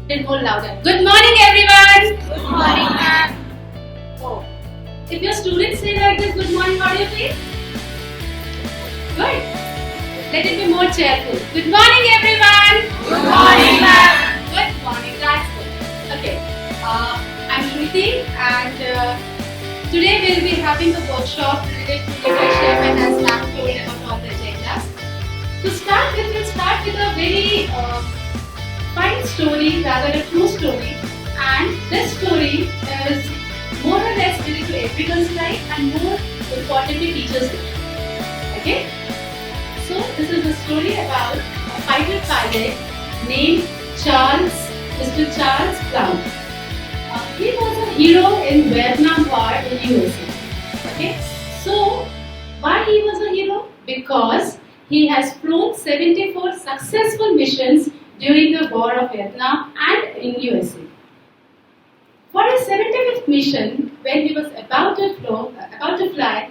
Little more louder. Good morning, everyone. Good morning, ma'am. Oh, if your students say like this, good morning, how do you feel? Good. Let it be more cheerful. Good morning, everyone. Good morning, ma'am. Good morning. That's good. Okay. I'm Shruti, and today we'll be having a workshop related to leadership, and as ma'am told about all the agendas. To start with, we'll start with a very fine story, rather a true story, and this story is more or less related to everyone's life and more importantly teachers' life. Okay? So this is a story about a fighter pilot named Mr. Charles Brown. He was a hero in Vietnam War in USA. Okay? So why he was a hero? Because he has flown 74 successful missions during the War of Vietnam and in USA. For his 75th mission, when he was about to fly,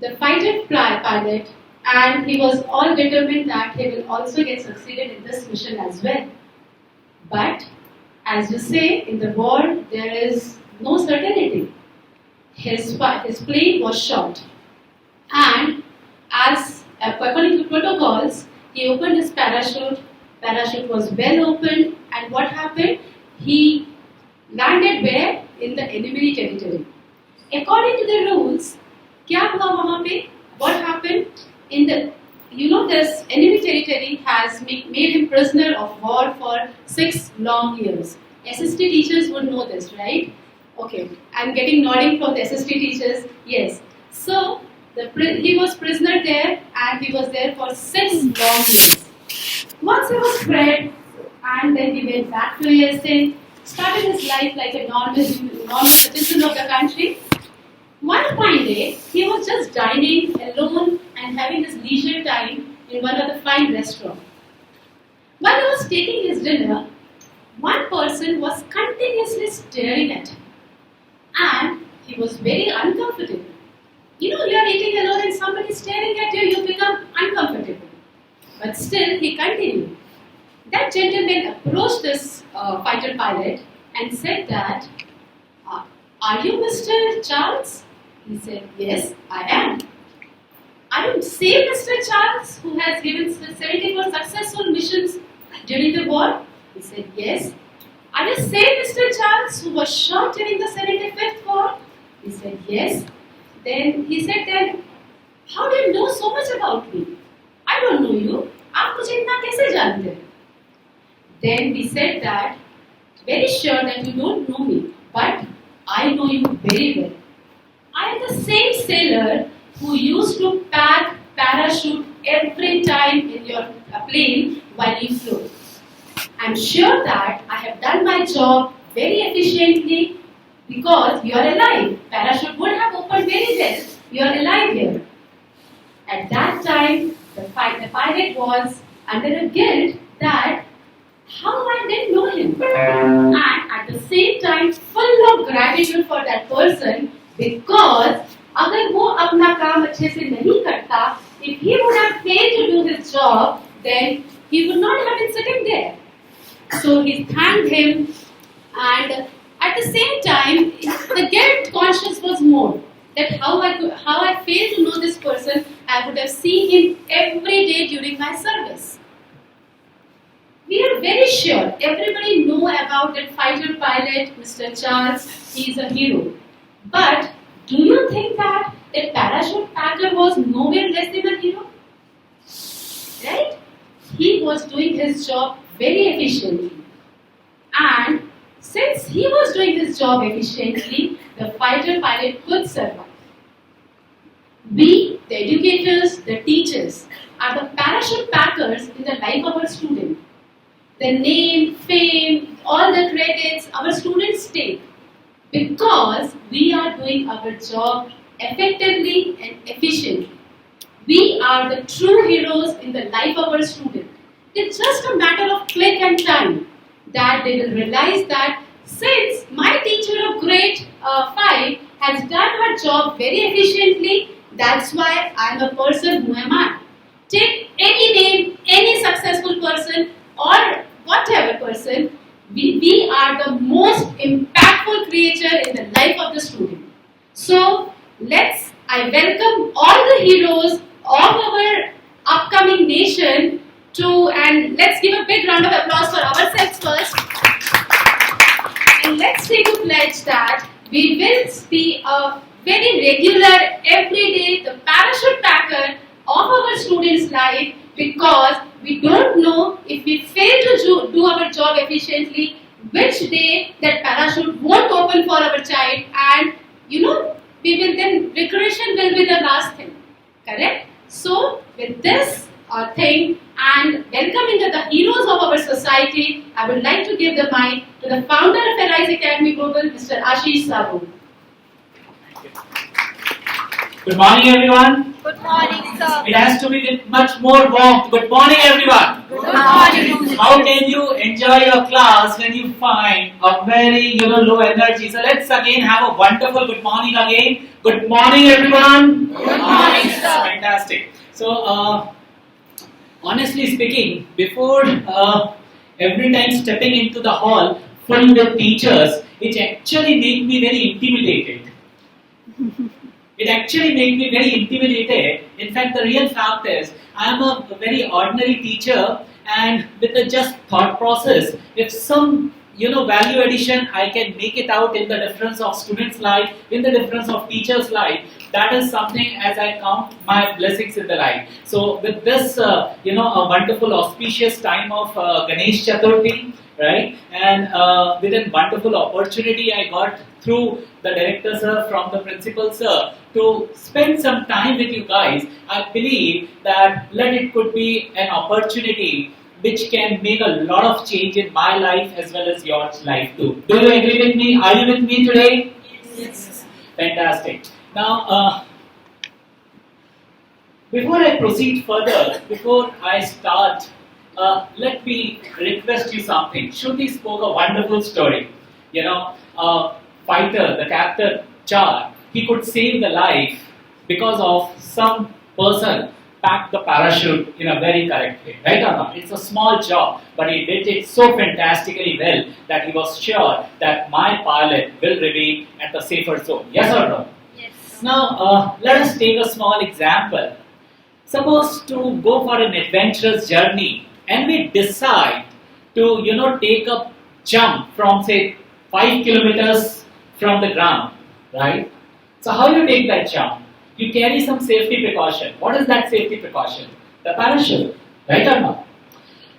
the fighter pilot, and he was all determined that he will also get succeeded in this mission as well. But as you say, in the war there is no certainty. His plane was shot, and as according to protocols, he opened his parachute. Parachute was well opened, and what happened? He landed where? In the enemy territory. According to the rules, क्या हुआ वहाँ पे? What happened? In the this enemy territory has made him prisoner of war for 6 long years. SST teachers would know this, right? Okay, I'm getting nodding from the SST teachers. Yes. So he was prisoner there, and he was there for 6 long years. Once he was freed, and then he went back to USA, started his life like a normal citizen of the country. One fine day, he was just dining alone and having his leisure time in one of the fine restaurants. While he was taking his dinner, one person was continuously staring at him, and he was very uncomfortable. You are eating alone and somebody is staring at you, you become uncomfortable. But still, he continued. That gentleman approached this fighter pilot and said that, are you Mr. Charles? He said, yes, I am. Are you the same Mr. Charles who has given 74 successful missions during the war? He said, yes. Are you the same Mr. Charles who was shot during the 75th war? He said, yes. Then he said, how do you know so much about me? I don't know you. आप मुझे इतना कैसे जानते हैं? Then he said that, very sure that you don't know me, but I know you very well. I am the same sailor who used to pack parachute every time in your plane while you flew. I am sure that I have done my job very efficiently because you are alive. Parachute would have opened very well. You are alive here. At that time, the pilot was under a guilt that how I didn't know him, and at the same time full of gratitude for that person because अगर वो अपना काम अच्छे से नहीं करता, if he would have failed to do his job, then he would not have been sitting there. So he thanked him, and at the same time the guilt conscience was more. That how I failed to know this person, I would have seen him every day during my service. We are very sure everybody know about that fighter pilot, Mr. Charles. He is a hero. But do you think that the parachute packer was nowhere less than a hero? Right? He was doing his job very efficiently. And since he was doing his job efficiently, the fighter pilot could survive. We, the educators, the teachers, are the parachute packers in the life of our student. The name, fame, all the credits our students take because we are doing our job effectively and efficiently. We are the true heroes in the life of our student. It's just a matter of click and time that they will realize that since my teacher of grade 5 has done her job very efficiently, that's why I'm a person who am I. Take any name, any successful person or whatever person, we are the most impactful creature in the life of the student. So I welcome all the heroes of our upcoming nation and let's give a big round of applause for ourselves first. And let's take a pledge that we will be a very regular, everyday, the parachute packer of our students' life, because we don't know if we fail to do our job efficiently, which day that parachute won't open for our child, and we will then regression will be the last thing. Correct? So with this thing and welcoming the heroes of our society, I would like to give the mic to the founder of Arise Academy Global, Mr. Ashish Sabu. Good morning, everyone. Good morning, sir. It has to be with much more warmth. Good morning, everyone. Good morning. How can you enjoy your class when you find a very low energy? So let's again have a wonderful good morning again. Good morning, everyone. Good morning, sir. Fantastic. So honestly speaking, before every time stepping into the hall full with teachers, it actually made me very intimidated. It actually made me very intimidated. In fact, the real fact is, I am a very ordinary teacher, and with a just thought process, if some value addition I can make it out in the difference of students' life, in the difference of teachers' life, that is something as I count my blessings in the life. So with this, a wonderful auspicious time of Ganesh Chaturthi, right? And with a wonderful opportunity I got through the director sir, from the principal sir, to spend some time with you guys. I believe that it could be an opportunity which can make a lot of change in my life as well as your life too. Do you agree with me? Are you with me today? Yes. Fantastic. Now, before I proceed further, before I start, let me request you something. Shruti spoke a wonderful story. Fighter, the captain, Char, he could save the life because of some person packed the parachute in a very correct way. Right or not? It's a small job, but he did it so fantastically well that he was sure that my pilot will remain at the safer zone. Yes or no? Yes. Now, let us take a small example. Suppose to go for an adventurous journey and we decide to, take a jump from say 5 kilometers from the ground, right? So how you take that jump? You carry some safety precaution. What is that safety precaution? The parachute, right or not?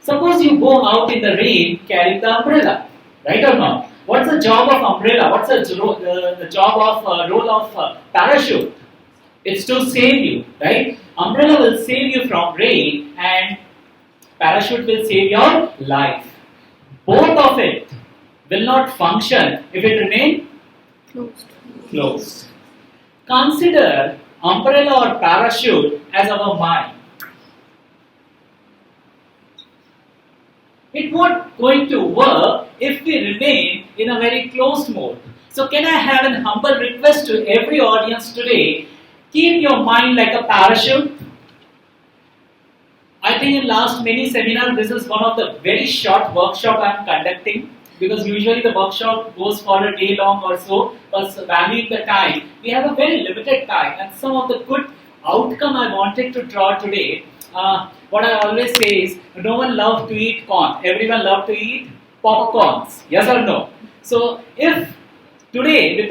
Suppose you go out in the rain carrying the umbrella, right or not? What's the job of umbrella? What's the job of role of parachute? It's to save you, right? Umbrella will save you from rain and parachute will save your life. Both of it will not function if it remain closed. Consider umbrella or parachute as our mind. It won't going to work if we remain in a very closed mode. So can I have an humble request to every audience today? Keep your mind like a parachute. I think in last many seminars, this is one of the very short workshop I am conducting, because usually the workshop goes for a day long or so, but valuing the time, we have a very limited time, and some of the good outcome I wanted to draw today, what I always say is, no one loves to eat corn, everyone loves to eat popcorns, yes or no? So if today, with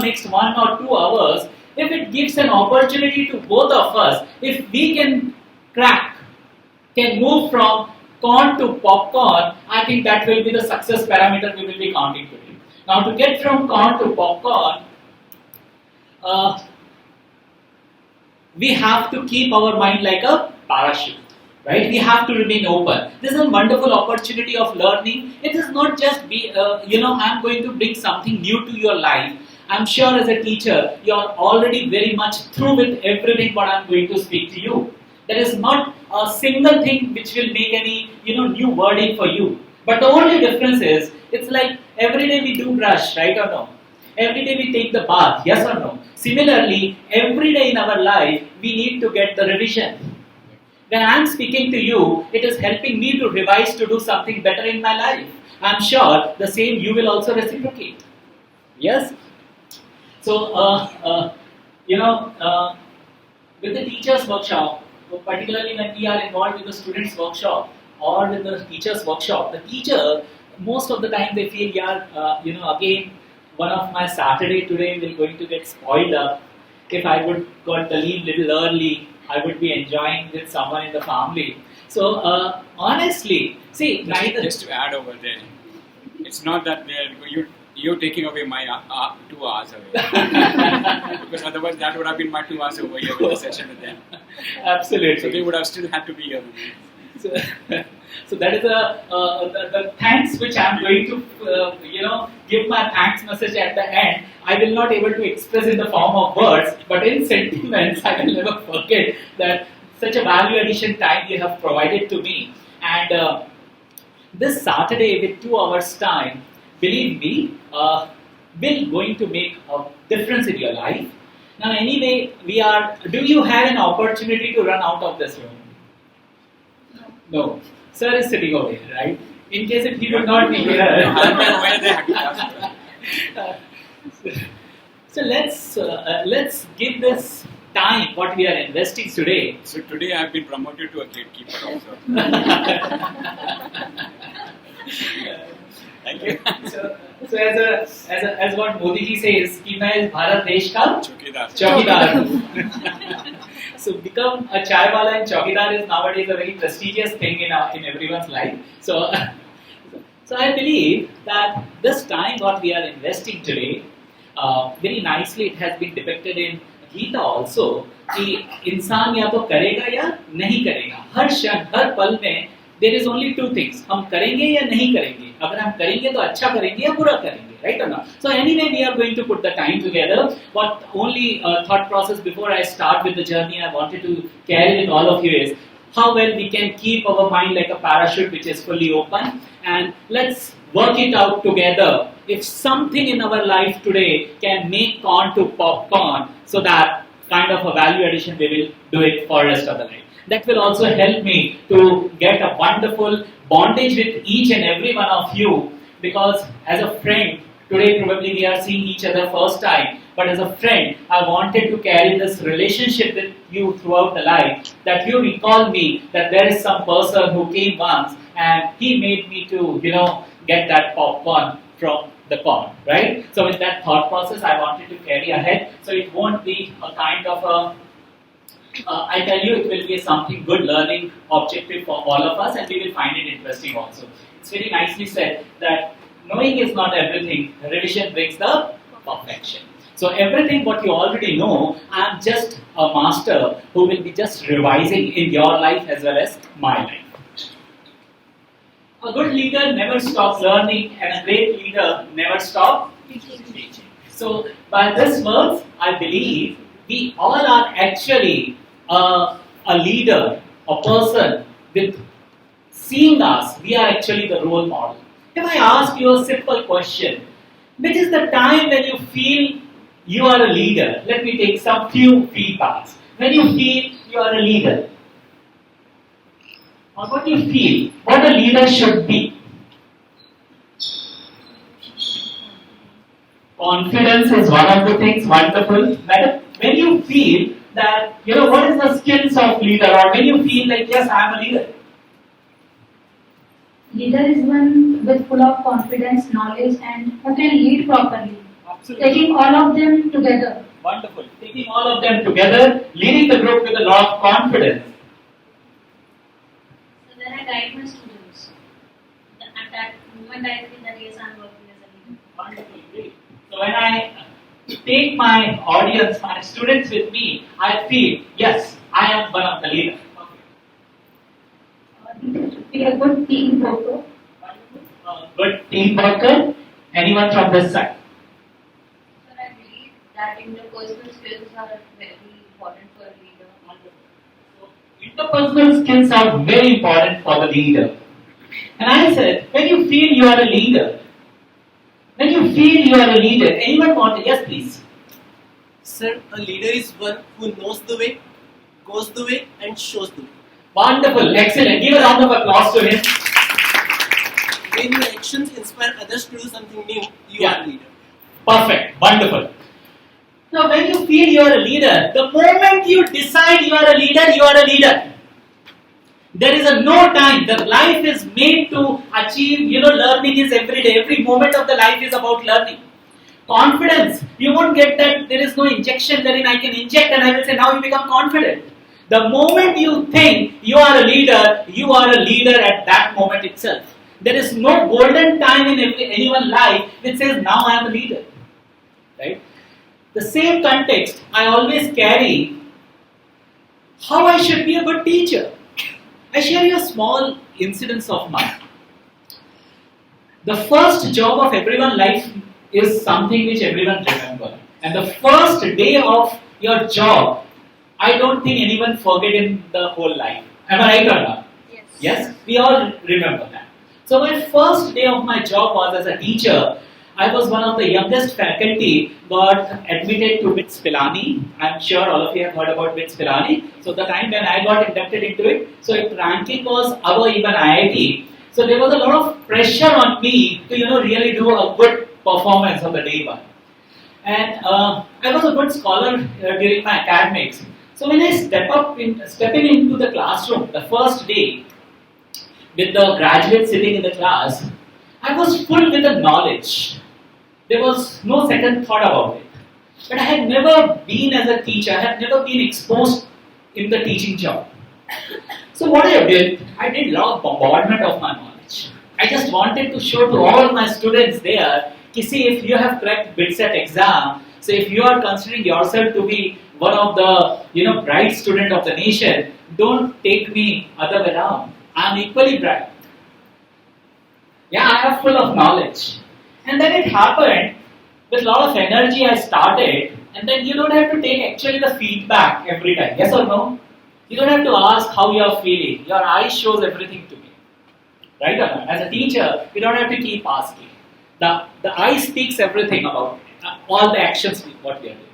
next 1 or 2 hours, if it gives an opportunity to both of us, if we can move from corn to popcorn, I think that will be the success parameter we will be counting today. Now to get from corn to popcorn, we have to keep our mind like a parachute, right? We have to remain open. This is a wonderful opportunity of learning. It is not just I'm going to bring something new to your life. I'm sure as a teacher, you are already very much through with everything what I'm going to speak to you. There is not a single thing which will make any new wording for you. But the only difference is, it's like every day we do brush, right or no? Every day we take the bath, yes or no? Similarly, every day in our life, we need to get the revision. When I am speaking to you, it is helping me to revise to do something better in my life. I'm sure the same you will also reciprocate. Yes? So, with the teachers' workshop, particularly when we are involved with the students' workshop or with the teachers' workshop, the teacher, most of the time they feel, yeah, again, one of my Saturday today will going to get spoiled up. If I would got to leave little early, I would be enjoying with someone in the family. So, honestly, see, Just to add over there, it's not that you're taking away my 2 hours away. Because otherwise that would have been my 2 hours over here with the session with them. Absolutely. So they would have still had to be here. So that is the thanks which I am going to give my thanks message at the end. I will not able to express in the form of words, but in sentiments I will never forget that such a value addition time you have provided to me. And this Saturday with 2 hours time, believe me, will going to make a difference in your life. Now anyway, do you have an opportunity to run out of this room? No. Sir is sitting over here, right? In case if he would not be here. So let's give this time what we are investing today. So today I have been promoted to a gatekeeper also. Thank you. So as what Modi ji says, कि मैं भारत देश का Chokidar. चौकीदार. So become a chai wala and chowkidar is nowadays a very prestigious thing in everyone's life. So I believe that this time what we are investing today, very nicely it has been depicted in Gita also, कि इंसान या तो करेगा या नहीं करेगा. हर क्षण हर पल में there is only 2 things. हम करेंगे या नहीं करेंगे. अगर हम करेंगे तो अच्छा करेंगे या बुरा करेंगे. Right or not? So anyway, we are going to put the time together. What only thought process before I start with the journey I wanted to carry with all of you is how well we can keep our mind like a parachute which is fully open, and let's work it out together. If something in our life today can make corn to popcorn, so that kind of a value addition we will do it for rest of the life. That will also help me to get a wonderful bondage with each and every one of you, because as a friend, today probably we are seeing each other first time, but as a friend, I wanted to carry this relationship with you throughout the life, that you recall me that there is some person who came once and he made me to, get that popcorn from the corn, right? So with that thought process, I wanted to carry ahead, so it won't be a kind of a I tell you, it will be something good learning objective for all of us, and we will find it interesting also. It's very nicely said that knowing is not everything. Revision brings the perfection. So everything what you already know, I am just a master who will be just revising in your life as well as my life. A good leader never stops learning, and a great leader never stops teaching. So by this words, I believe we all are actually a leader, a person with seeing us, we are actually the role model. If I ask you a simple question, which is the time when you feel you are a leader? Let me take some few feedbacks. When you feel you are a leader, or what you feel, what a leader should be? Confidence is one of the things, wonderful. But when you feel that, what is the skills of leader, or when you feel like, yes, I am a leader? Leader is one with full of confidence, knowledge, and who can lead properly. Absolutely. Taking all of them together. Wonderful. Taking all of them together, leading the group with a lot of confidence. So then I guide my students. At that moment I feel that yes, I am working as a leader. Wonderful, great. So when I take my audience, my students with me, I feel, yes, I am one of the leaders. Be a good team worker. Good team worker. Anyone from this side? So I believe that interpersonal skills are very important for a leader. So, interpersonal skills are very important for the leader. And I said, when you feel you are a leader, anyone want to? Yes, please. Sir, a leader is one who knows the way, goes the way, and shows the way. Wonderful, excellent. Give a round of applause to him. when your actions inspire others to do something new, you Yeah. are a leader. Perfect, wonderful. Now, when you feel you are a leader, the moment you decide you are a leader, you are a leader. There is a no time. The life is made to achieve, learning is every day. Every moment of the life is about learning. Confidence, you won't get that there is no injection wherein I can inject and I will say now you become confident. The moment you think you are a leader at that moment itself. There is no golden time in anyone's life which says now I am a leader. Right? The same context I always carry how I should be a good teacher. I share you a small incidents of mine. The first job of everyone's life is something which everyone remember. And the first day of your job, I don't think anyone forget in the whole life. Am I right or not? Yes. Yes? We all remember that. So my first day of my job was as a teacher. I was one of the youngest faculty, got admitted to BITS Pilani. I'm sure all of you have heard about BITS Pilani. So the time when I got inducted into it, so its ranking was above even IIT. So there was a lot of pressure on me to really do a good performance on the day one. And I was a good scholar during my academics. So when I stepping into the classroom the first day with the graduates sitting in the class, I was full with the knowledge. There was no second thought about it. But I had never been as a teacher, I had never been exposed in the teaching job. So what I did a lot of bombardment of my knowledge. I just wanted to show to all my students there, see if you have cracked BITSAT exam, so if you are considering yourself to be one of the bright student of the nation, don't take me other way around. I am equally bright. Yeah, I have full of knowledge. And then it happened, with a lot of energy I started, and then you don't have to take actually the feedback every time, yes or no? You don't have to ask how you are feeling, your eyes shows everything to me. Right or not? As a teacher, you don't have to keep asking. The eye speaks everything about all the actions what we are doing.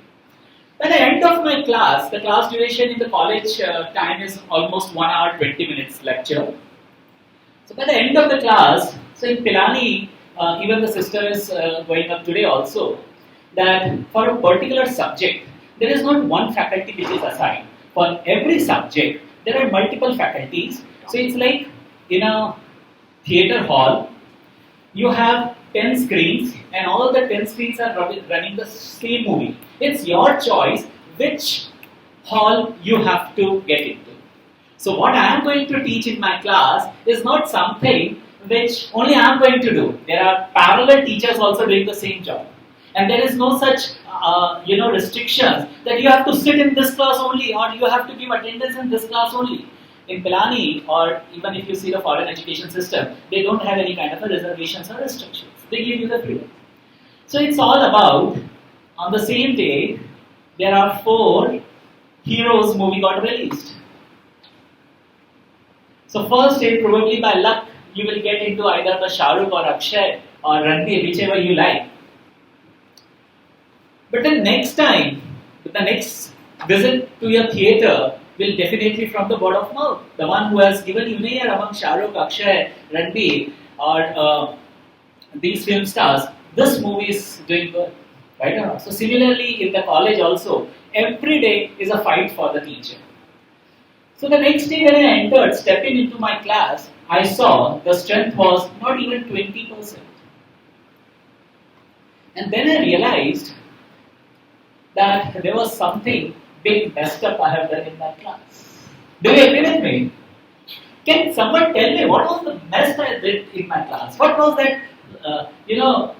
By the end of my class, the class duration in the college time is almost 1 hour 20 minutes lecture. So by the end of the class, so in Pilani, even the system is going up today also, that for a particular subject, there is not one faculty which is assigned. For every subject, there are multiple faculties. So it's like in a theatre hall, you have 10 screens and all the 10 screens are running the same movie. It's your choice which hall you have to get into. So what I am going to teach in my class is not something which only I am going to do. There are parallel teachers also doing the same job. And there is no such restrictions that you have to sit in this class only or you have to give attendance in this class only. In Pilani, or even if you see the foreign education system, they don't have any kind of a reservations or restrictions. They give you the freedom. So it's all about, on the same day, there are 4 Heroes movie got released. So first day, probably by luck, you will get into either the Shah Rukh or Akshay or Ranbir, whichever you like. But the next time, the next visit to your theatre will definitely from the word of mouth. The one who has given you name among Shah Rukh, Akshay, Ranbir or these film stars, this movie is doing good. Right or not? So similarly in the college also, every day is a fight for the teacher. So the next day when I entered, stepping into my class, I saw the strength was not even 20%. And then I realized that there was something big messed up I have done in that class. Do you agree with me? Can someone tell me what was the mess I did in my class? What was that,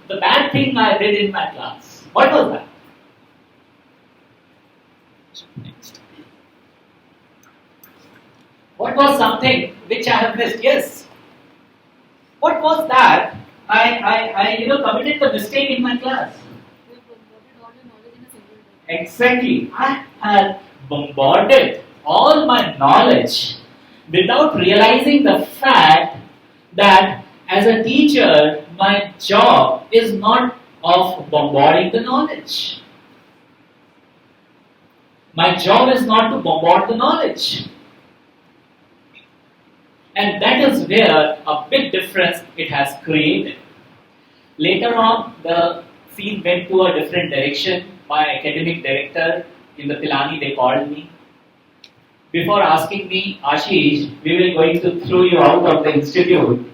the bad thing I did in my class? What was that? Next. What was something which I have missed? Yes. What was that? I committed the mistake in my class. Exactly. I had bombarded all my knowledge without realizing the fact that as a teacher, my job is not of bombarding the knowledge. My job is not to bombard the knowledge. And that is where a big difference it has created. Later on, the scene went to a different direction. My academic director in the Pilani, they called me. Before asking me, Ashish, we were going to throw you out of the institute.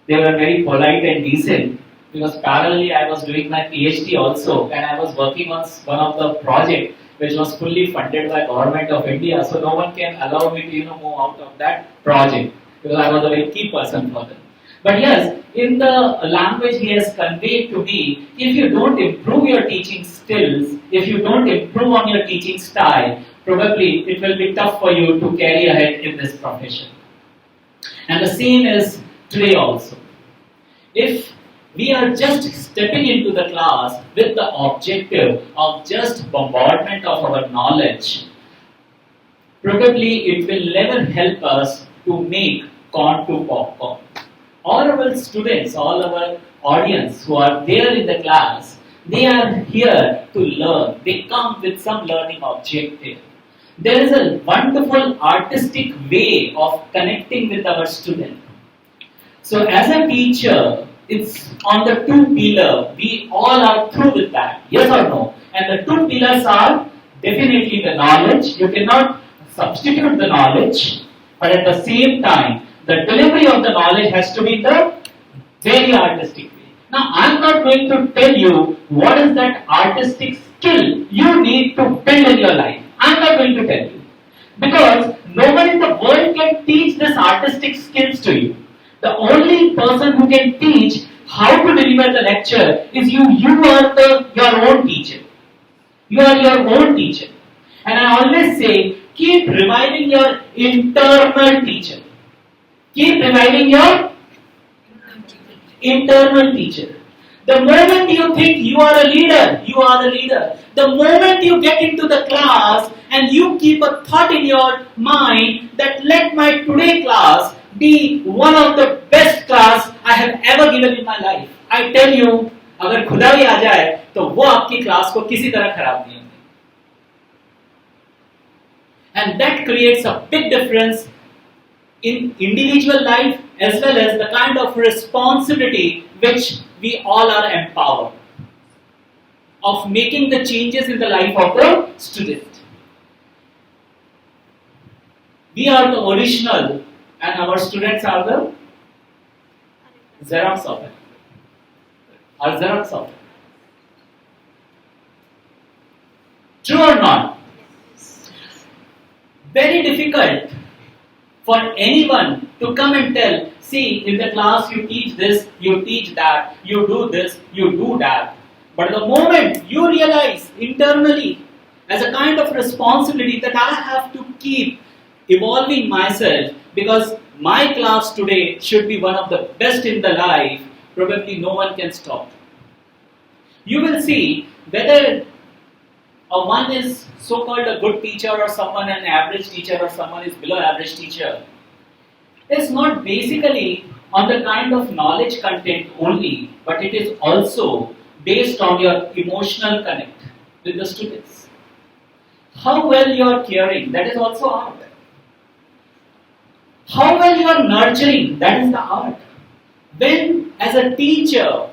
They were very polite and decent because parallelly I was doing my PhD also, and I was working on one of the project which was fully funded by Government of India. So no one can allow me to move out of that project because I was a very key person for them. But yes, in the language he has conveyed to me, if you don't improve your teaching skills, if you don't improve on your teaching style, probably it will be tough for you to carry ahead in this profession. And the same is today also. If we are just stepping into the class with the objective of just bombardment of our knowledge, probably it will never help us to make corn to popcorn. All our students, all our audience who are there in the class, they are here to learn. They come with some learning objective. There is a wonderful artistic way of connecting with our student. So as a teacher, it's on the two pillar. We all are through with that. Yes or no? And the two pillars are definitely the knowledge. You cannot substitute the knowledge, but at the same time, the delivery of the knowledge has to be the very artistic way. Now, I am not going to tell you what is that artistic skill you need to build in your life. I am not going to tell you. Because no one in the world can teach this artistic skills to you. The only person who can teach how to deliver the lecture is you. You are your own teacher. You are your own teacher. And I always say, keep reviving your internal teacher. Keep reviving your internal teacher. The moment you think you are a leader, you are a leader. The moment you get into the class and you keep a thought in your mind that let my today class be one of the best class I have ever given in my life. I tell you, अगर खुदा भी आ जाए तो वो आपकी class को किसी तरह खराब नहीं होगी. And that creates a big difference in individual life as well as the kind of responsibility which we all are empowered of making the changes in the life of the student. We are the original and our students are the Xerox of it. Are Xerox of it. True or not? Very difficult for anyone to come and tell, see, in the class you teach this, you teach that, you do this, you do that. But the moment you realize internally, as a kind of responsibility that I have to keep evolving myself because my class today should be one of the best in the life, probably no one can stop. You will see whether one is so-called a good teacher or someone an average teacher or someone is below average teacher. It's not basically on the kind of knowledge content only, but it is also based on your emotional connect with the students. How well you are caring, that is also art. How well you are nurturing, that is the art. When as a teacher,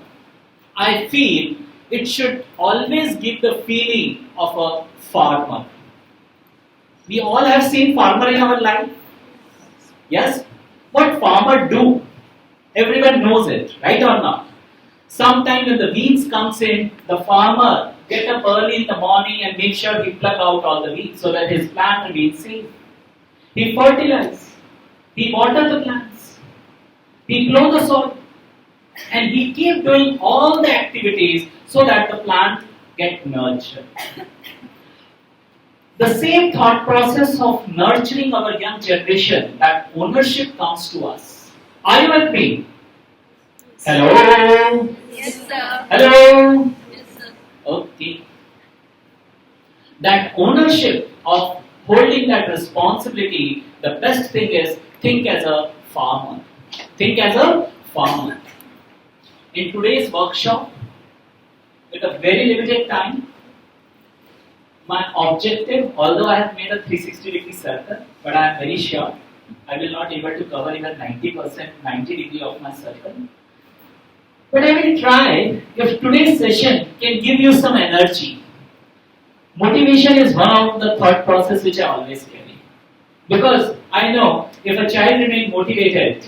I feel it should always give the feeling of a farmer. We all have seen farmer in our life. Yes? What farmer do? Everyone knows it, right or not? Sometime when the weeds comes in, the farmer get up early in the morning and make sure he pluck out all the weeds so that his plant remains safe. He fertilizes. He water the plants. He plow the soil. And he keep doing all the activities so that the plant get nurtured. The same thought process of nurturing our young generation, that ownership comes to us. Are you with me? Hello? Yes, sir. Hello? Yes, sir. Okay. That ownership of holding that responsibility, the best thing is think as a farmer. Think as a farmer. In today's workshop, with a very limited time, my objective, although I have made a 360-degree circle, but I am very sure I will not able to cover even 90%, 90 degree of my circle. But I will try if today's session can give you some energy. Motivation is one of the thought process which I always carry. Because I know if a child remains motivated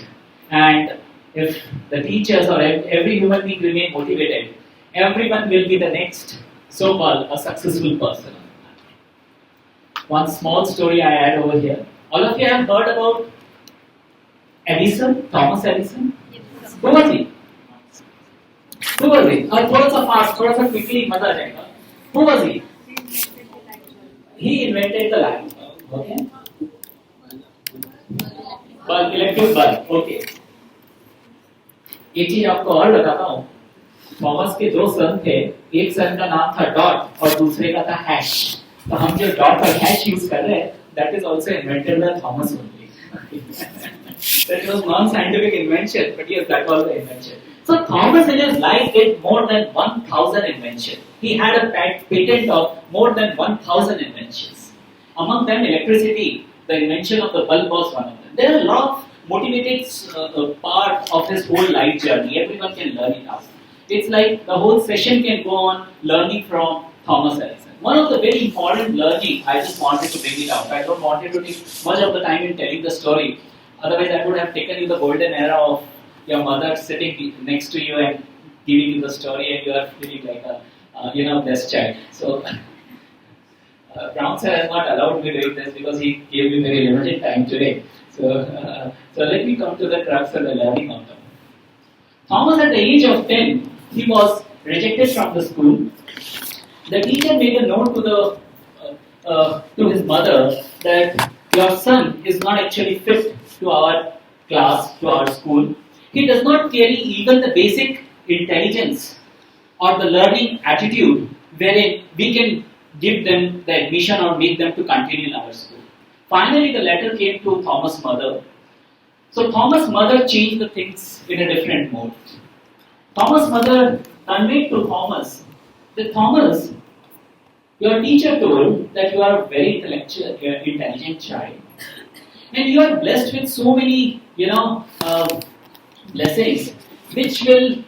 and if the teachers or every human being remain motivated, everyone will be the next so-called a successful person. One small story I add over here. All of you have heard about Edison, Thomas Edison? Who was he? Who was he? थोड़ा सा fast, थोड़ा सा quickly मजा आ जाएगा. Who was he? He invented the light bulb. Okay. Bulb, electric bulb. Okay. एक चीज आपको और बताता हूँ. थॉमस के दो सन थे. एक सन का नाम था डॉट और दूसरे का था हैश. तो हम जो डॉट और हैश यूज कर रहे हैं, that is also invented by Thomas only. That was non-scientific invention, but yes, that was the invention. So Thomas in his life did more than 1,000 inventions. He had a patent of more than 1,000 inventions. Among them, electricity, the invention of the bulb was one of them. There are a lot of motivated part of his whole life journey. Everyone can learn it out. It's like the whole session can go on learning from Thomas Edison. One of the very important learning, I just wanted to bring it out. I don't want to take much of the time in telling the story. Otherwise, I would have taken you the golden era of your mother sitting next to you and giving you the story, and you are feeling like a blessed child. So, Brown sir has not allowed me doing this because he gave me very limited time today. So let me come to the crux of the learning of them. Thomas, at the age of 10, he was rejected from the school. The teacher made a note to his mother that your son is not actually fit to our class, to our school. He does not carry even the basic intelligence or the learning attitude wherein we can give them the admission or make them to continue in our school. Finally, the letter came to Thomas' mother. So Thomas' mother changed the things in a different mode. Thomas' mother conveyed to Thomas that Thomas, your teacher told that you are a very intelligent child, and you are blessed with so many, blessings, which will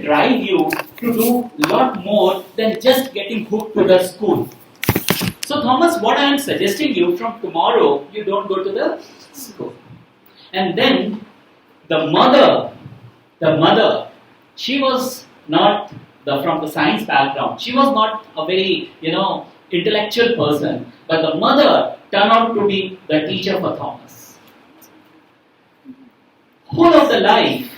drive you to do a lot more than just getting hooked to the school. So Thomas, what I am suggesting you, from tomorrow, you don't go to the school. And then the mother, she was not from the science background. She was not a very, intellectual person. But the mother turned out to be the teacher for Thomas. Whole of the life,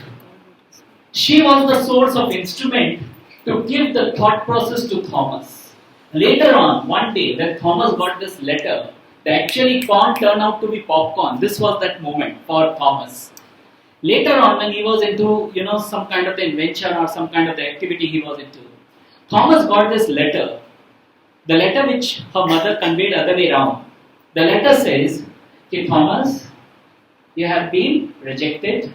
she was the source of instrument to give the thought process to Thomas. Later on, one day, when Thomas got this letter, the actually corn turned out to be popcorn. This was that moment for Thomas. Later on, when he was into, some kind of invention or some kind of the activity he was into, Thomas got this letter. The letter which her mother conveyed other way around. The letter says, "Okay, Thomas, you have been rejected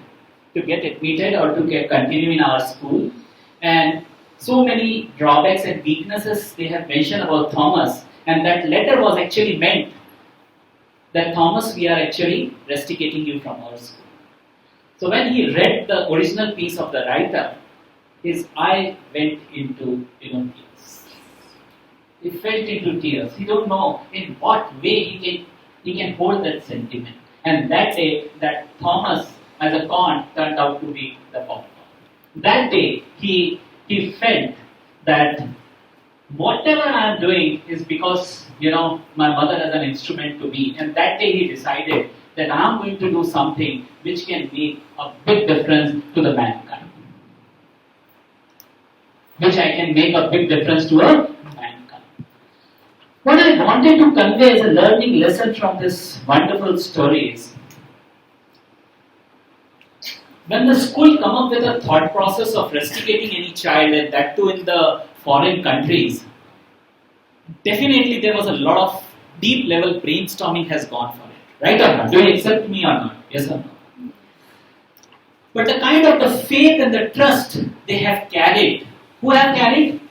to get admitted or to continue in our school, and so many drawbacks and weaknesses they have mentioned about Thomas, and that letter was actually meant that Thomas, we are actually rusticating you from our school." So when he read the original piece of the writer, his eye went into tears. He felt into tears. He don't know in what way he can hold that sentiment. And that day, that Thomas as a corn turned out to be the popcorn. That day, he felt that whatever I am doing is because, my mother has an instrument to me. And that day he decided that I am going to do something which can make a big difference to the mankind. Which I can make a big difference to a mankind. What I wanted to convey as a learning lesson from this wonderful story is, when the school come up with a thought process of rusticating any child, and that too in the foreign countries, definitely there was a lot of deep level brainstorming has gone for it. Right or not? Do you accept me or not? Yes or no? But the kind of the faith and the trust they have carried, who have carried?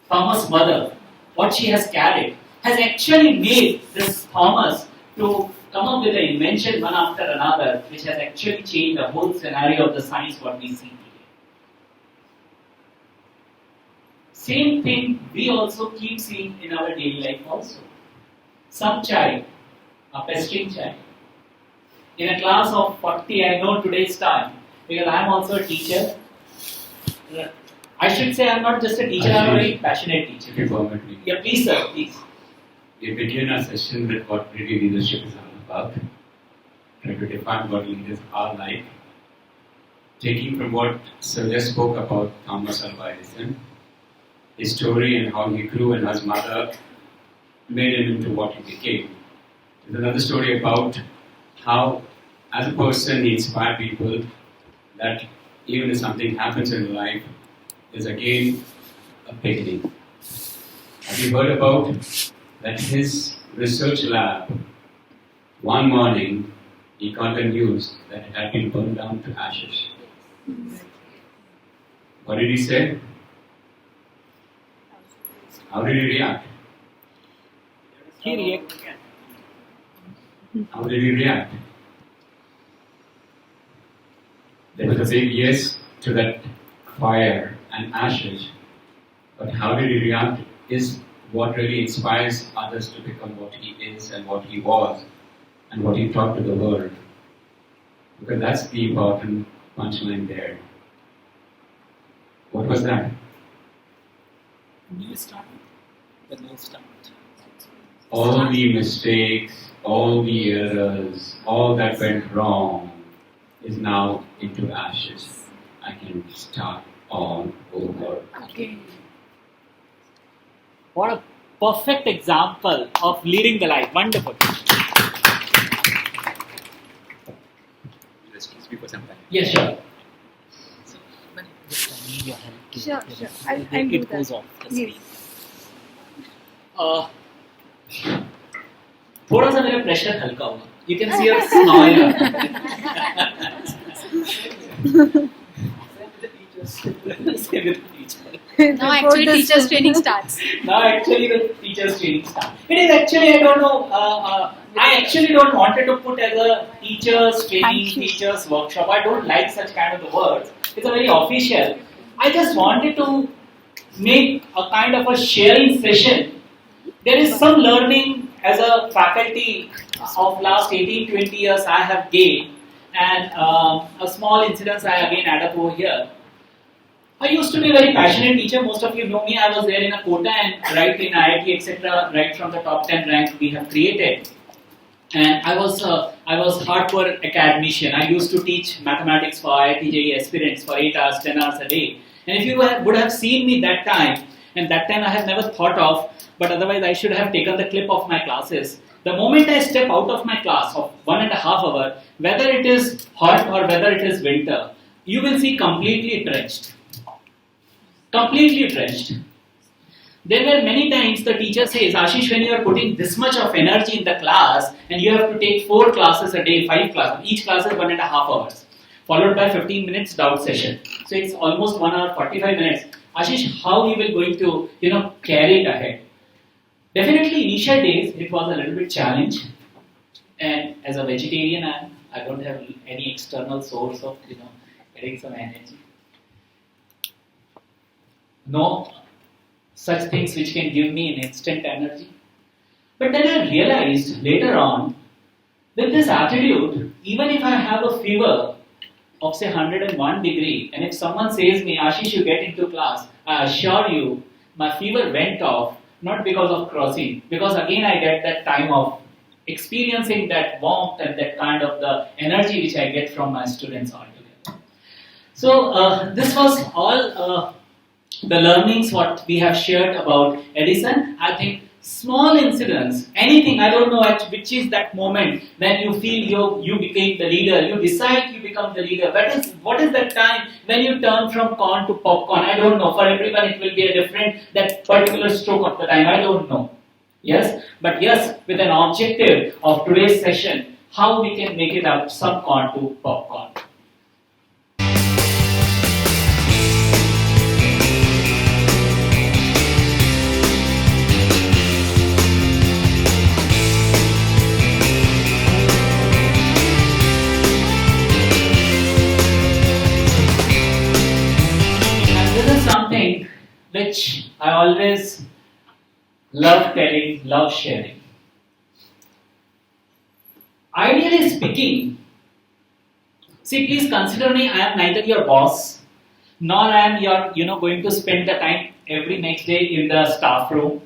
Thomas' mother. What she has carried has actually made this Thomas to come up with an invention one after another, which has actually changed the whole scenario of the science what we see today. Same thing we also keep seeing in our daily life also. Some child, a pestering child, in a class of 40, I know today's time, because I am also a teacher. I should say I am not just a teacher, I am a very passionate teacher. If you permit me. Yeah, please sir, please. We begin our session with what really leadership is all about. Try to define what leaders are like. Taking from what Sir just spoke about Thomas Alva Edison, his story and how he grew and his mother made him into what he became. There's another story about how, as a person, he inspired people that even if something happens in life, there's again a beginning. Have you heard about that his research lab, one morning, he got the news that it had been burned down to ashes? What did he say? How did he react? He reacted. How did he react? There was a big yes to that fire and ashes, but how did he react is what really inspires others to become what he is and what he was and what he taught to the world. Because that's the important punchline there. What was that? New start. The new start. All the mistakes, all the errors, all that went wrong is now into ashes. I can start all over. Okay. What a perfect example of leading the life. Wonderful. Excuse me for some time. Yes, sure. Sure. I'll do It goes that. off the Yes. screen. थोड़ा सा मेरा pressure हल्का हुआ. You can see a smile. Say with the teacher. Now actually teachers training starts. Now actually the teachers training starts. It is actually, I don't know, I actually don't wanted to put as a teachers training, teachers workshop. I don't like such kind of the words. It's a very official. I just wanted to make a kind of a sharing session. There is some learning as a faculty of last 18-20 years I have gained, and a small incident I again add up over here. I used to be a very passionate teacher. Most of you know me. I was there in a quota and right in IIT, etc. Right from the top 10 rank we have created. And I was hardcore academician. I used to teach mathematics for IIT JEE aspirants for 8 hours, 10 hours a day. And if you would have seen me that time, and that time I have never thought of, but otherwise I should have taken the clip of my classes. The moment I step out of my class of 1.5 hours, whether it is hot or whether it is winter, you will see completely drenched. Completely drenched. There were many times the teacher says, Ashish, when you are putting this much of energy in the class and you have to take 4 classes a day, 5 classes, each class is 1.5 hours, followed by 15 minutes doubt session. So it's almost 1 hour, 45 minutes. Ashish, how you will going to, carry it ahead? Definitely initial days, it was a little bit challenge. And as a vegetarian, I don't have any external source of, getting some energy. No such things which can give me an instant energy. But then I realized later on, with this attitude, even if I have a fever of say 101 degree, and if someone says me, Ashish, you get into class, I assure you, my fever went off, not because of crossing, because again I get that time of experiencing that warmth and that kind of the energy which I get from my students altogether. So this was all the learnings what we have shared about Edison. I think small incidents, anything, I don't know which is that moment when you feel you became the leader, you decide you become the leader. What is that time when you turn from corn to popcorn? I don't know. For everyone it will be a different, that particular stroke of the time. I don't know. Yes, but yes, with an objective of today's session, how we can make it up some corn to popcorn. I always love telling, love sharing. Ideally speaking, see, please consider me, I am neither your boss, nor I am your, going to spend the time every next day in the staff room,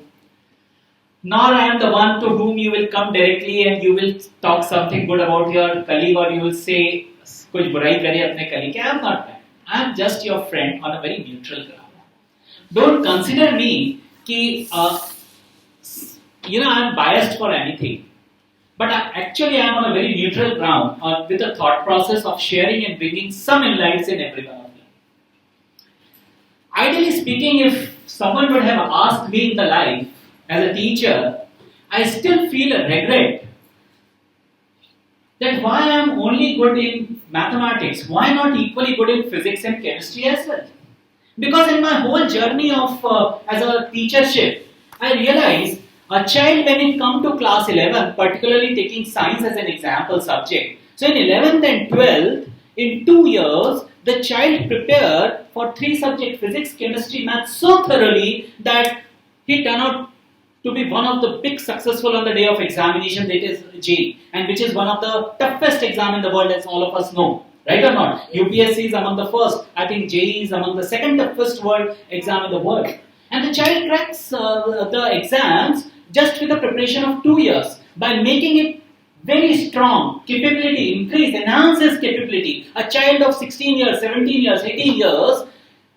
nor I am the one to whom you will come directly and you will talk something good about your colleague, or you will say, कुछ बुराई करे अपने colleague. I am not that. I am just your friend on a very neutral ground. Don't consider me कि I am biased for anything. But actually I am on a very neutral ground with a thought process of sharing and bringing some insights in every one of you. Ideally speaking, if someone would have asked me in the life as a teacher, I still feel a regret that why I am only good in mathematics, why not equally good in physics and chemistry as well? Because in my whole journey of as a teachership, I realized a child when it come to class 11, particularly taking science as an example subject. So in 11th and 12th, in 2 years, the child prepared for 3 subjects, physics, chemistry, math so thoroughly that he turned out to be one of the big successful on the day of examination, that is JEE, and which is one of the toughest exam in the world, as all of us know. Right or not? UPSC is among the first. I think JEE is among the second toughest world exam in the world. And the child cracks the exams just with the preparation of 2 years by making it very strong, capability, increase, enhances capability. A child of 16 years, 17 years, 18 years,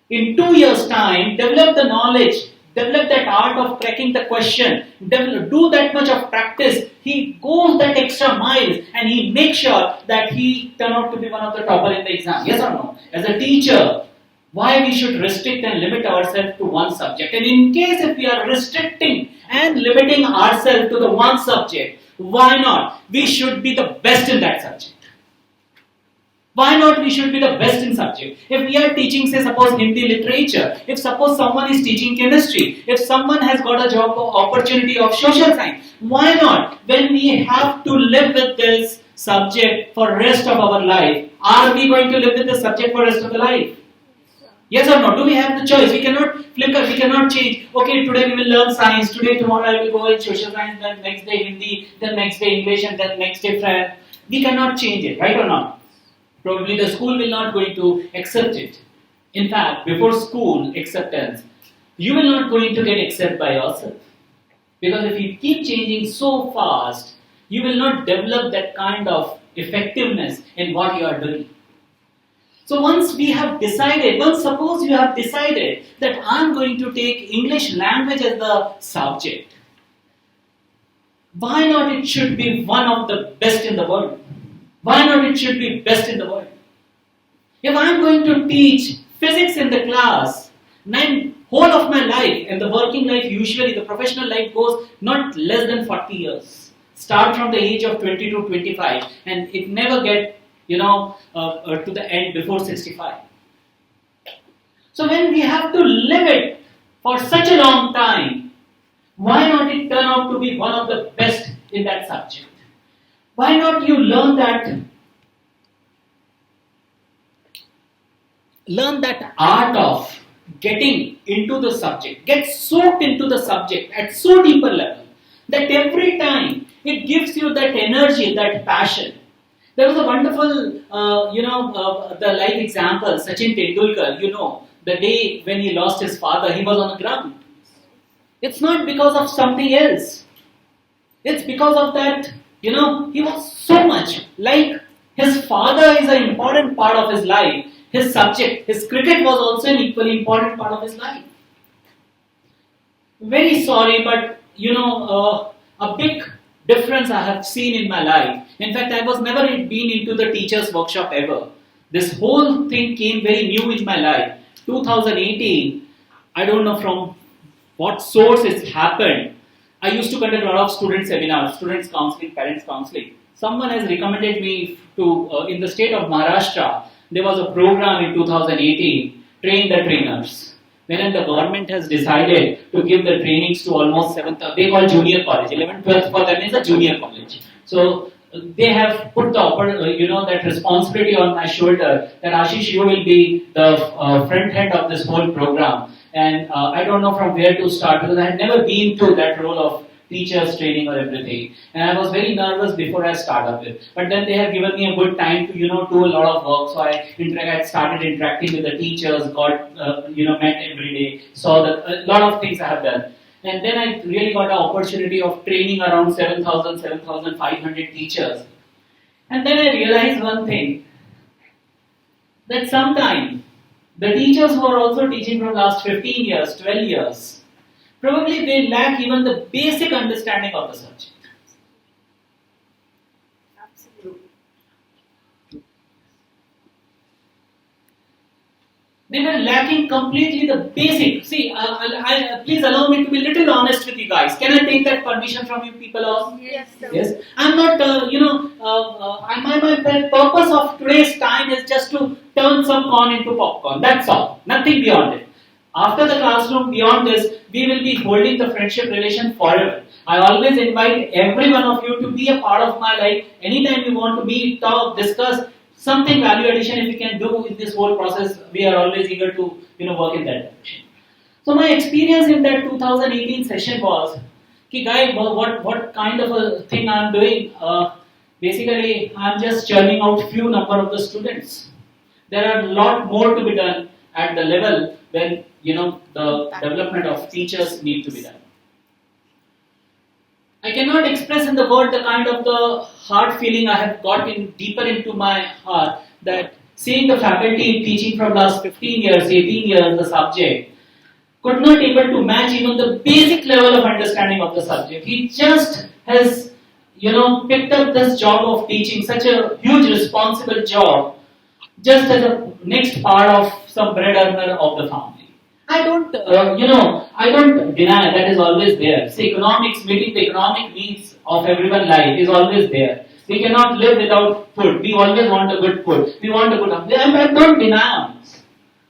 in 2 years' time, develop the knowledge, develop that art of cracking the question, do that much of practice. He goes that extra miles and he makes sure that he turn out to be one of the topper in the exam. Yes or no? As a teacher, why we should restrict and limit ourselves to one subject? And in case if we are restricting and limiting ourselves to the one subject, why not? We should be the best in that subject. Why not we should be the best in subject? If we are teaching, say suppose Hindi literature, if suppose someone is teaching chemistry, if someone has got a job opportunity of social science, why not? When we have to live with this subject for rest of our life, are we going to live with this subject for rest of the life? Yes or no? Do we have the choice? We cannot flicker, we cannot change. Okay, today we will learn science, tomorrow I will go in social science, then next day Hindi, then next day English, and then next day French. We cannot change it, right or not? Probably the school will not going to accept it. In fact, before school acceptance, you will not going to get accepted by yourself. Because if you keep changing so fast, you will not develop that kind of effectiveness in what you are doing. So once we have decided, suppose you have decided that I am going to take English language as the subject, why not it should be one of the best in the world? Why not it should be best in the world? If I am going to teach physics in the class, whole of my life, and the working life usually, the professional life goes not less than 40 years. Start from the age of 20 to 25 and it never get to the end before 65. So when we have to live it for such a long time, why not it turn out to be one of the best in that subject? Why not you learn that art of getting into the subject, get soaked into the subject at so deeper level that every time it gives you that energy, that passion. There was a wonderful, the life example, Sachin Tendulkar, the day when he lost his father, he was on the ground. It's not because of something else. It's because of that, he was so much like his father is an important part of his life. His subject, his cricket was also an equally important part of his life. Very sorry, but a big difference I have seen in my life. In fact, I was never been into the teacher's workshop ever. This whole thing came very new in my life. 2018, I don't know from what source it happened. I used to conduct a lot of student seminars, students counseling, parents counseling. Someone has recommended me to, in the state of Maharashtra, there was a program in 2018, Train the Trainers. When the government has decided to give the trainings to almost 7th, they call junior college, 11th, 12th for them is a junior college. So they have put the, that responsibility on my shoulder that Ashish, you will be the front end of this whole program. and I don't know from where to start because I had never been to that role of teachers training or everything, and I was very nervous before I started with. But then they have given me a good time to do a lot of work. So I started interacting with the teachers, got met every day, saw a lot of things I have done. And then I really got an opportunity of training around 7,500 teachers. And then I realized one thing, that sometimes the teachers who are also teaching from last 15 years, 12 years, probably they lack even the basic understanding of the subject. They were lacking completely the basic. See, please allow me to be a little honest with you guys. Can I take that permission from you people also? Yes, sir. Yes. I'm not, my purpose of today's time is just to turn some corn into popcorn. That's all. Nothing beyond it. After the classroom, beyond this, we will be holding the friendship relation forever. I always invite every one of you to be a part of my life. Anytime you want to meet, talk, discuss, something value addition if we can do in this whole process, we are always eager to work in that direction. So my experience in that 2018 session was, guy, what kind of a thing I am doing? Basically, I am just churning out few number of the students. There are a lot more to be done at the level when the development of teachers need to be done. I cannot express in the word the kind of the heart feeling I have got deeper into my heart, that seeing the faculty teaching from last 15 years, 18 years the subject, could not able to match even the basic level of understanding of the subject. He just has, picked up this job of teaching, such a huge responsible job, just as a next part of some bread earner of the family. I don't deny that is always there. See, economics, meeting the economic needs of everyone's life is always there. We cannot live without food. We always want a good food. We want a good. I don't deny on this,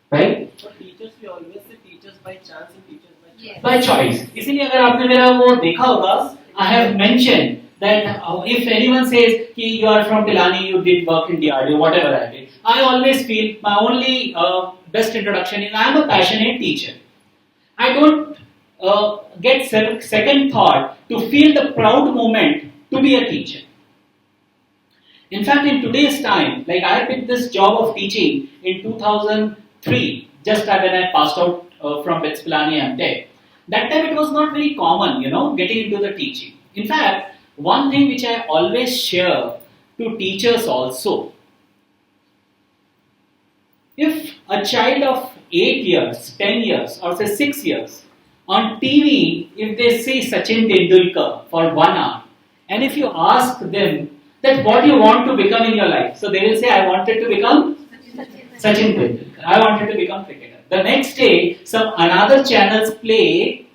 right? For teachers, we always say teachers by chance and teachers by choice. Yes. By choice. इसीलिए अगर आपने मेरा वो देखा होगा, I have mentioned that if anyone says कि you are from Pilani, you did work in DRDO, whatever I did, I always feel my only best introduction is I am a passionate teacher. I don't get second thought to feel the proud moment to be a teacher. In fact, in today's time, like I picked this job of teaching in 2003, just when I passed out from BITS Pilani MTech. That time it was not very common, getting into the teaching. In fact, one thing which I always share to teachers also, if a child of 8 years, 10 years, or say 6 years, on TV, if they see Sachin Tendulkar for 1 hour, and if you ask them that what you want to become in your life, so they will say, I wanted to become Sachin Tendulkar, I wanted to become cricketer. The next day, some another channels play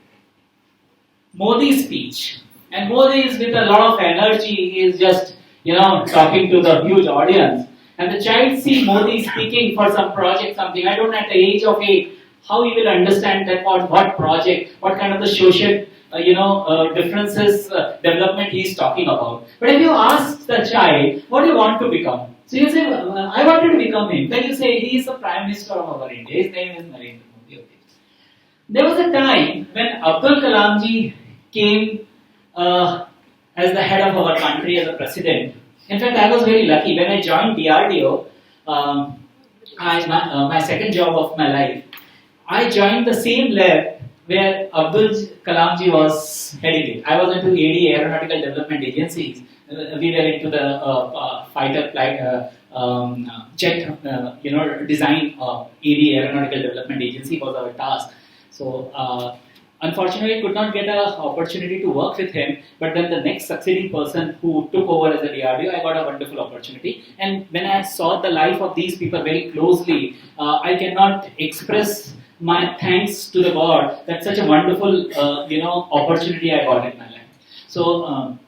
Modi's speech, and Modi is with a lot of energy, he is just, talking to the huge audience. And the child see Modi speaking for some project, something. I don't know at the age of 8 how he will understand that what project, what kind of the social, differences, development he is talking about. But if you ask the child, what do you want to become? So you say, I wanted to become him. Then you say, he is the Prime Minister of our India. His name is Narendra Modi. Okay. There was a time when Abdul Kalam ji came as the head of our country, as a president. In fact, I was very lucky. When I joined DRDO, my second job of my life, I joined the same lab where Abdul Kalam ji was heading it. I was into ADA, Aeronautical Development Agencies. We were into the fighter jet, design. ADA, Aeronautical Development Agency was our task. So, unfortunately, could not get an opportunity to work with him, but then the next succeeding person who took over as a DRDO, I got a wonderful opportunity. And when I saw the life of these people very closely, I cannot express my thanks to the God that such a wonderful, opportunity I got in my life. So,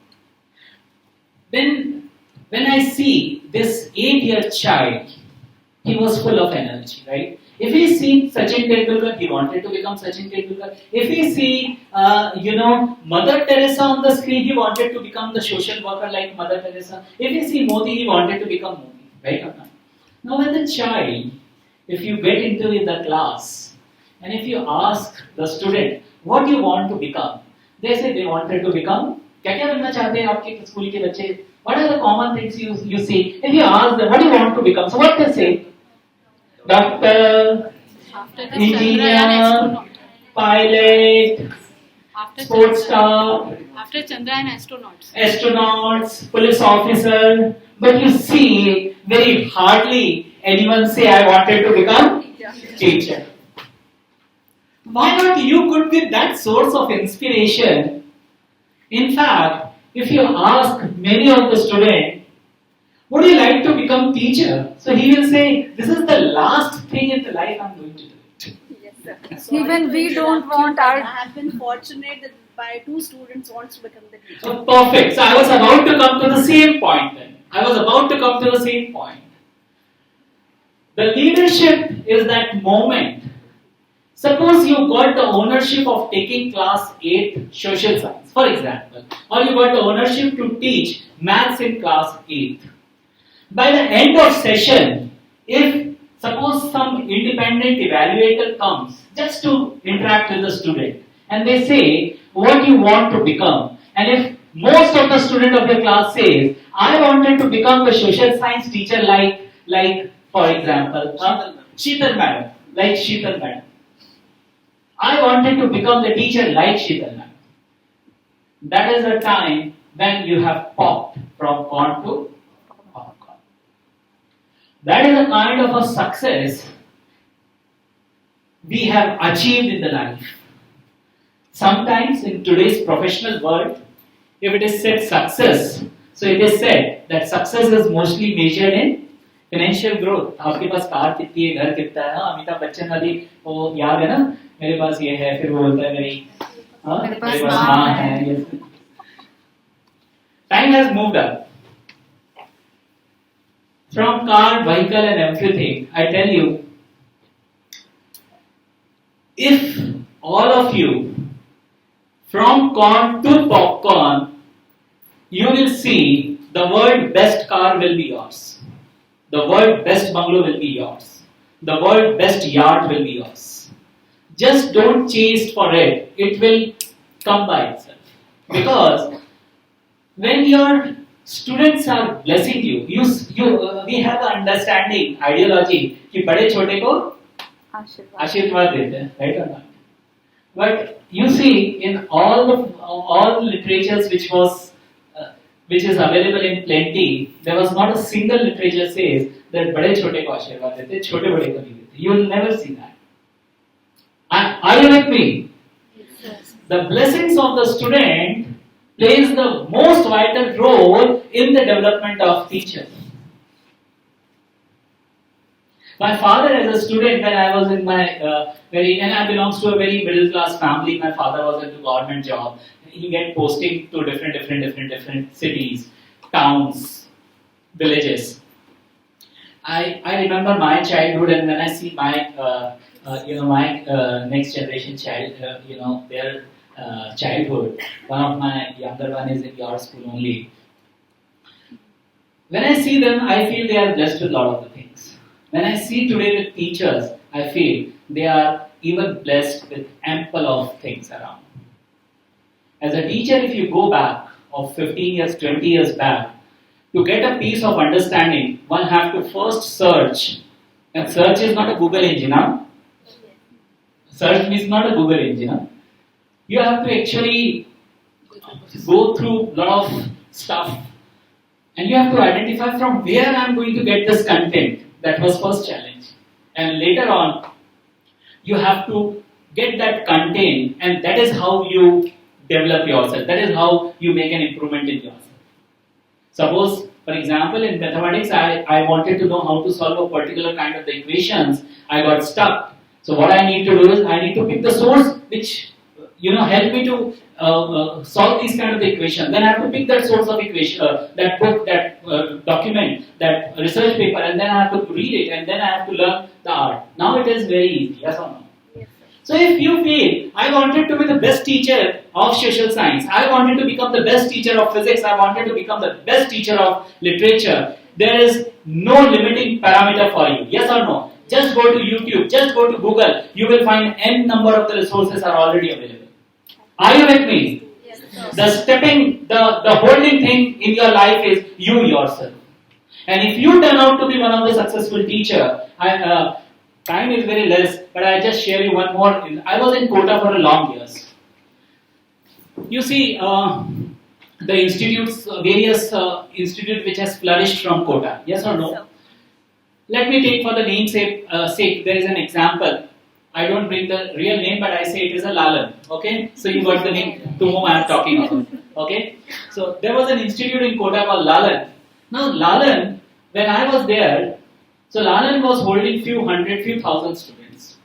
when I see this 8-year child, he was full of energy, right? If we see Sachin Tendulkar, he wanted to become Sachin Tendulkar. If we see, Mother Teresa on the screen, he wanted to become the social worker like Mother Teresa. If we see Modi, he wanted to become Modi, right or not? Now, when the child, if you get into the class, And if you ask the student, what do you want to become? They say they wanted to become, क्या क्या बनना चाहते हैं आपके school के बच्चे? What are the common things you see? If you ask them, what do you want to become? So what they say? Doctor, After the Chandrayaan engineer, astronaut. pilot, After sports star, After Chandrayaan astronauts. astronauts, police officer. But you see, very hardly anyone say, I wanted to become teacher. Why not you could be that source of inspiration? In fact, if you ask many of the students, would you like to become teacher? So he will say, this is the last thing in the life I'm going to do. Even we don't want our. I have been fortunate that my 2 students wants to become the teacher. So perfect. So I was about to come to the same point then. The leadership is that moment. Suppose you got the ownership of taking class 8 social science, for example, or you got the ownership to teach maths in class 8. By the end of session, if suppose some independent evaluator comes just to interact with the student and they say what you want to become, and if most of the student of your class says, I wanted to become a social science teacher like for example, Sheetal madam, like Sheetal madam. I wanted to become the teacher like Sheetal madam. That is the time when you have popped from corn to popcorn. That is a kind of a success we have achieved in the life. Sometimes in today's professional world, if it is said success, so it is said that success is mostly measured in financial growth. आपके पास car कितनी है, घर कितना है? अमिताभ बच्चन वाली वो याद है ना? मेरे पास ये है, फिर वो बोलता है मेरे पास माँ है. Time has moved up. From car, vehicle and everything, I tell you, if all of you, from corn to popcorn, you will see the word best car will be yours. The word best bungalow will be yours. The word best yacht will be yours. Just don't chase for it. It will come by itself. Because when your students are blessing you, we have the understanding, ideology, कि बड़े छोटे को आशीर्वाद देते हैं, right or not? But you see, in all literatures which is available in plenty, there was not a single literature says that बड़े छोटे को आशीर्वाद देते, छोटे बड़े को नहीं देते. You will never see that. Are you with me? Yes. The blessings of the student plays the most vital role in the development of teachers. My father, as a student, when I was in my and I belongs to a very middle class family. My father was into government job. He get posting to different cities, towns, villages. I remember my childhood, and when I see my my next generation child, their childhood. One of my younger one is in your school only. When I see them, I feel they are blessed with a lot of the things. When I see today with teachers, I feel they are even blessed with ample of things around. As a teacher, if you go back of 15 years, 20 years back, to get a piece of understanding, one have to first search. And search is not a Google engine, huh? Search is not a Google engine, huh? You have to actually go through a lot of stuff. And you have to identify from where I am going to get this content. That was first challenge. And later on, you have to get that content, and that is how you develop yourself. That is how you make an improvement in yourself. Suppose, for example, in mathematics, I wanted to know how to solve a particular kind of the equations. I got stuck. So what I need to do is I need to pick the source which help me to solve these kind of equations. Then I have to pick that source of equation, that book, that document, that research paper, and then I have to read it, and then I have to learn the art. Now it is very easy, yes or no? Yes, So if you feel, I wanted to be the best teacher of social science, I wanted to become the best teacher of physics, I wanted to become the best teacher of literature, there is no limiting parameter for you, yes or no? Just go to YouTube, just go to Google. You will find n number of the resources are already available. Are you with me? Yes, The holding thing in your life is you yourself. And if you turn out to be one of the successful teacher, time is very less, but I just share you one more. I was in Kota for a long years. You see, the institutes, various institute which has flourished from Kota. Yes or no? Let me take for the namesake sake. There is an example. I don't bring the real name, but I say it is a Lalan. Okay, so you got the name to whom I am talking about. Okay, so there was an institute in Kota called Lalan. Now Lalan, when I was there, so Lalan was holding few hundred, few thousand students.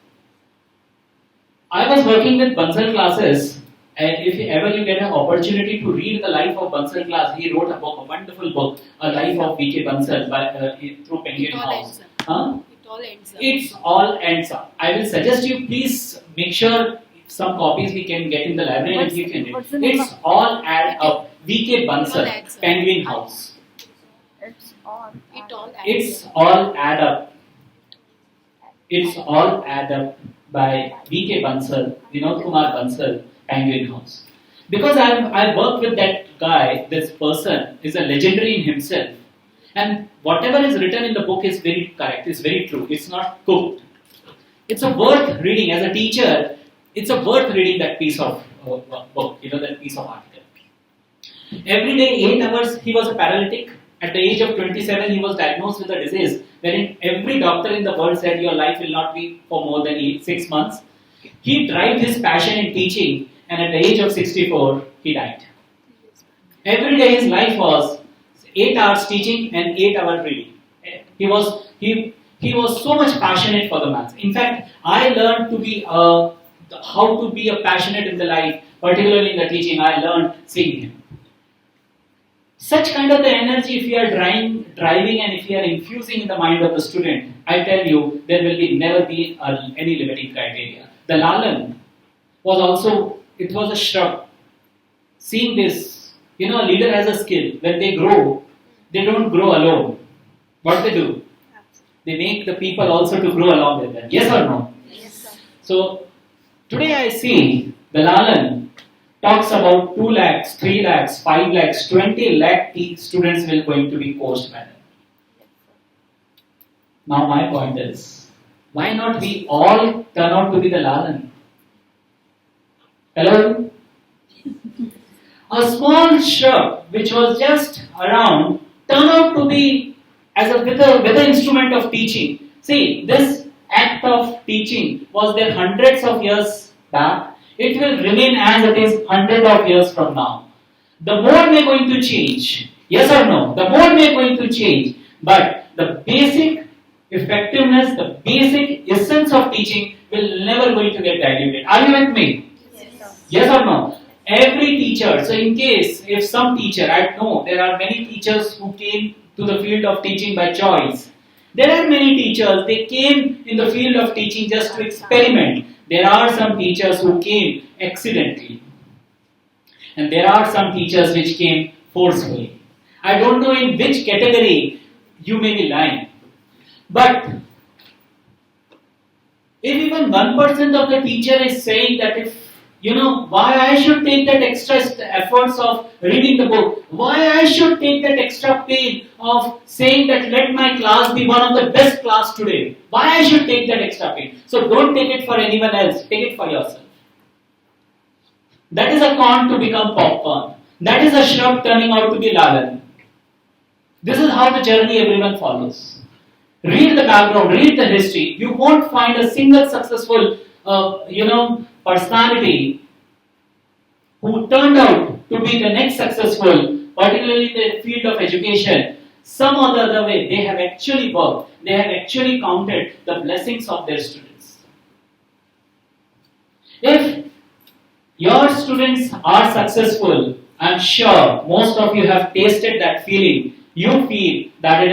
I was working with Bansal classes, and if ever you get an opportunity to read the life of Bansal class, he wrote a book, a wonderful book, A Life of V.K. Bansal through Penguin House. Huh? It's all ends up. I will suggest you please make sure some copies we can get in the library and you can read. It's all add up. V.K. Bansal, Penguin House. It's all. It's all add up. It's all add up by V.K. Bansal, Vinod Kumar Bansal, Penguin House. Because I worked with that guy, this person is a legendary in himself. And whatever is written in the book is very correct, is very true. It's not cooked. It's a worth reading. As a teacher, it's a worth reading that piece of book, that piece of article. Every day, 8 hours, he was a paralytic. At the age of 27, he was diagnosed with a disease wherein every doctor in the world said your life will not be for more than 6 months. He tried his passion in teaching, and at the age of 64, he died. Every day his life was 8 hours teaching and 8 hours reading. He was so much passionate for the maths. In fact, I learned to be how to be a passionate in the life, particularly in the teaching. I learned seeing him. Such kind of the energy, if you are driving and if you are infusing in the mind of the student, I tell you, there will never be any limiting criteria. The Lalan was also, it was a shrub. Seeing this, a leader has a skill. When they grow, they don't grow alone. What they do? They make the people also to grow along with them. Yes or no? Yes, sir. So, today I see the Lalan talks about 2 lakhs, 3 lakhs, 5 lakhs, 20 lakh students will going to be coached by them. Now my point is, why not we all turn out to be the Lalan? Hello? A small shrub which was just around turned out to be with an instrument of teaching. See, this act of teaching was there hundreds of years back. It will remain as it is hundreds of years from now. The more we are going to change, yes or no? The more we are going to change, but the basic effectiveness, the basic essence of teaching will never going to get diluted. Are you with me? Yes or no? Every teacher, so in case if some teacher, I know there are many teachers who came to the field of teaching by choice. There are many teachers, they came in the field of teaching just to experiment. There are some teachers who came accidentally. And there are some teachers which came forcefully. I don't know in which category you may be lying. But if even 1% of the teacher is saying that if why I should take that extra efforts of reading the book, why I should take that extra pain of saying that let my class be one of the best class today, why I should take that extra pain. So don't take it for anyone else, take it for yourself. That is a corn to become popcorn. That is a shrub turning out to be Lalan. This is how the journey everyone follows. Read the background, read the history. You won't find a single successful personality who turned out to be the next successful, particularly in the field of education. Some or the other way, they have actually worked, they have actually counted the blessings of their students. If your students are successful, I'm sure most of you have tasted that feeling. You feel that it